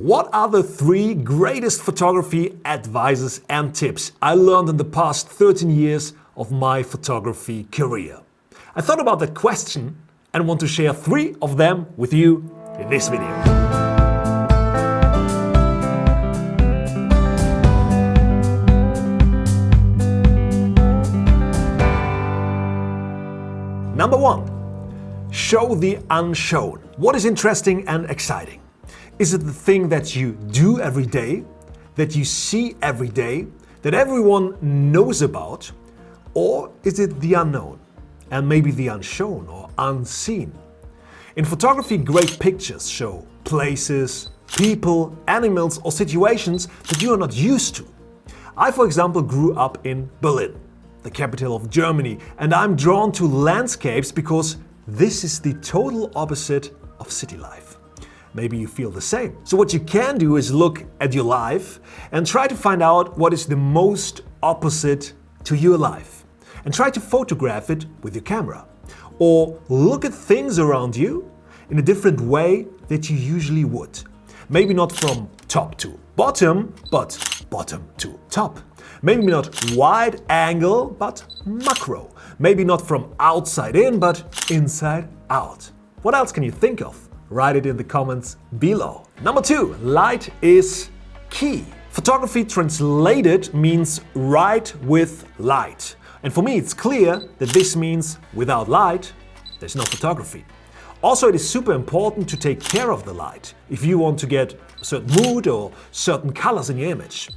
What are the 3 greatest photography advices and tips I learned in the past 13 years of my photography career? I thought about that question and want to share 3 of them with you in this video. Number 1. Show the unshown. What is interesting and exciting? Is it the thing that you do every day, that you see every day, that everyone knows about? Or is it the unknown and maybe the unshown or unseen? In photography, great pictures show places, people, animals or situations that you are not used to. I, for example, grew up in Berlin, the capital of Germany, and I'm drawn to landscapes because this is the total opposite of city life. Maybe you feel the same. So what you can do is look at your life and try to find out what is the most opposite to your life and try to photograph it with your camera. Or look at things around you in a different way that you usually would. Maybe not from top to bottom, but bottom to top. Maybe not wide angle, but macro. Maybe not from outside in, but inside out. What else can you think of? Write it in the comments below. Number 2, light is key. Photography translated means right with light. And for me it's clear that this means without light, there's no photography. Also, it is super important to take care of the light if you want to get a certain mood or certain colors in your image.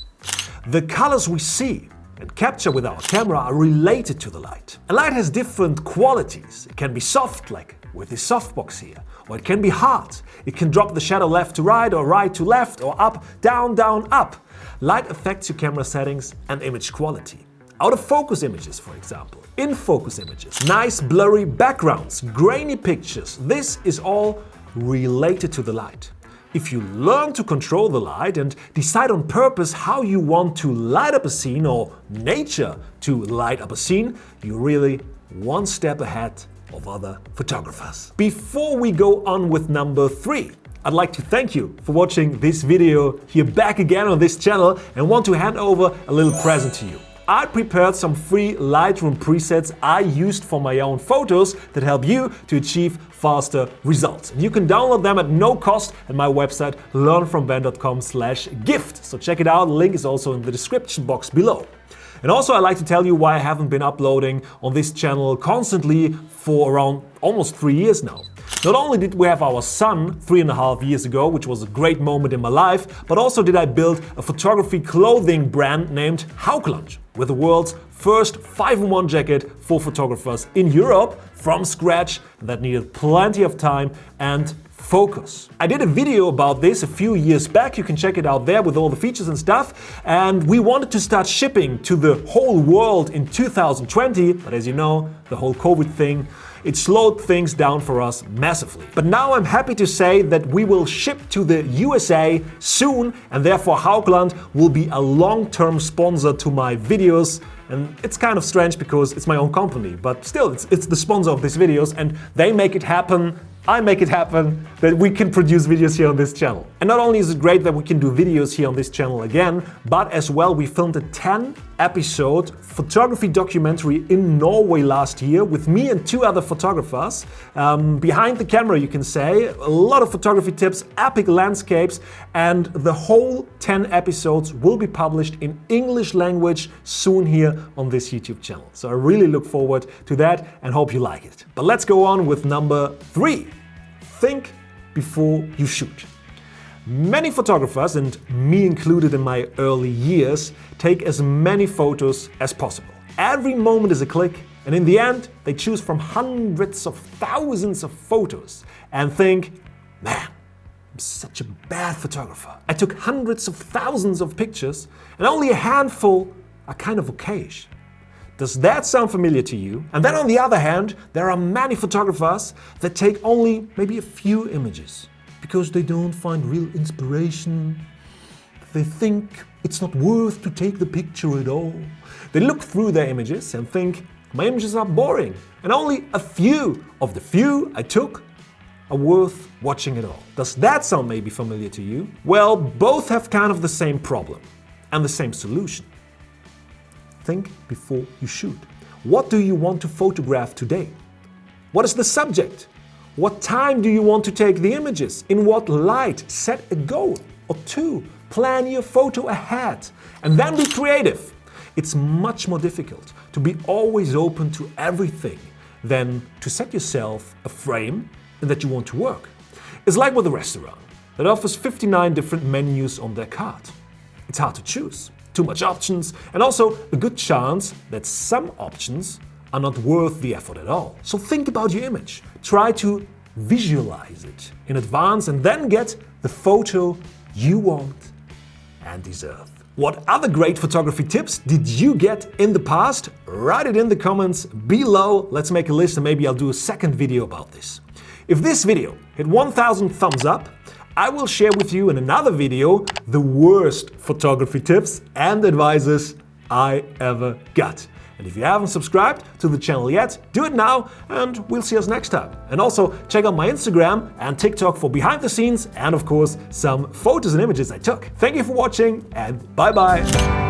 The colors we see and capture with our camera are related to the light. And light has different qualities. It can be soft, like with this softbox here, or it can be hard. It can drop the shadow left to right or right to left or up, down, up. Light affects your camera settings and image quality. Out of focus images, for example, in focus images, nice blurry backgrounds, grainy pictures, this is all related to the light. If you learn to control the light and decide on purpose how you want to light up a scene or nature to light up a scene, you're really one step ahead of other photographers. Before we go on with number 3, I'd like to thank you for watching this video here back again on this channel and want to hand over a little present to you. I prepared some free Lightroom presets I used for my own photos that help you to achieve faster results. And you can download them at no cost at my website learnfromben.com/gift. So check it out, the link is also in the description box below. And also I'd like to tell you why I haven't been uploading on this channel constantly for around almost 3 years now. Not only did we have our son 3.5 years ago, which was a great moment in my life, but also did I build a photography clothing brand named Haugland, with the world's first 5-in-1 jacket for photographers in Europe from scratch that needed plenty of time and focus. I did a video about this a few years back, you can check it out there with all the features and stuff, and we wanted to start shipping to the whole world in 2020, but as you know, the whole COVID thing, it slowed things down for us massively. But now I'm happy to say that we will ship to the USA soon, and therefore Haugland will be a long-term sponsor to my videos. And it's kind of strange because it's my own company, but still it's the sponsor of these videos and they make it happen. I make it happen that we can produce videos here on this channel. And not only is it great that we can do videos here on this channel again, but as well we filmed a 10-episode photography documentary in Norway last year with me and 2 other photographers. Behind the camera, you can say, a lot of photography tips, epic landscapes, and the whole 10 episodes will be published in English language soon here on this YouTube channel. So I really look forward to that and hope you like it. But let's go on with number 3. Think before you shoot. Many photographers, and me included in my early years, take as many photos as possible. Every moment is a click, and in the end, they choose from hundreds of thousands of photos and think, man, I'm such a bad photographer. I took hundreds of thousands of pictures, and only a handful are kind of okayish. Does that sound familiar to you? And then on the other hand, there are many photographers that take only maybe a few images because they don't find real inspiration. They think it's not worth to take the picture at all. They look through their images and think, my images are boring. And only a few of the few I took are worth watching at all. Does that sound maybe familiar to you? Well, both have kind of the same problem and the same solution. Think before you shoot. What do you want to photograph today? What is the subject? What time do you want to take the images? In what light? Set a goal or two. Plan your photo ahead and then be creative. It's much more difficult to be always open to everything than to set yourself a frame and that you want to work. It's like with a restaurant that offers 59 different menus on their cart. It's hard to choose, too much options, and also a good chance that some options are not worth the effort at all. So think about your image. Try to visualize it in advance and then get the photo you want and deserve. What other great photography tips did you get in the past? Write it in the comments below. Let's make a list and maybe I'll do a second video about this. If this video hit 1000 thumbs up, I will share with you in another video the worst photography tips and advices I ever got. And if you haven't subscribed to the channel yet, do it now and we'll see us next time. And also check out my Instagram and TikTok for behind the scenes and of course some photos and images I took. Thank you for watching and bye bye.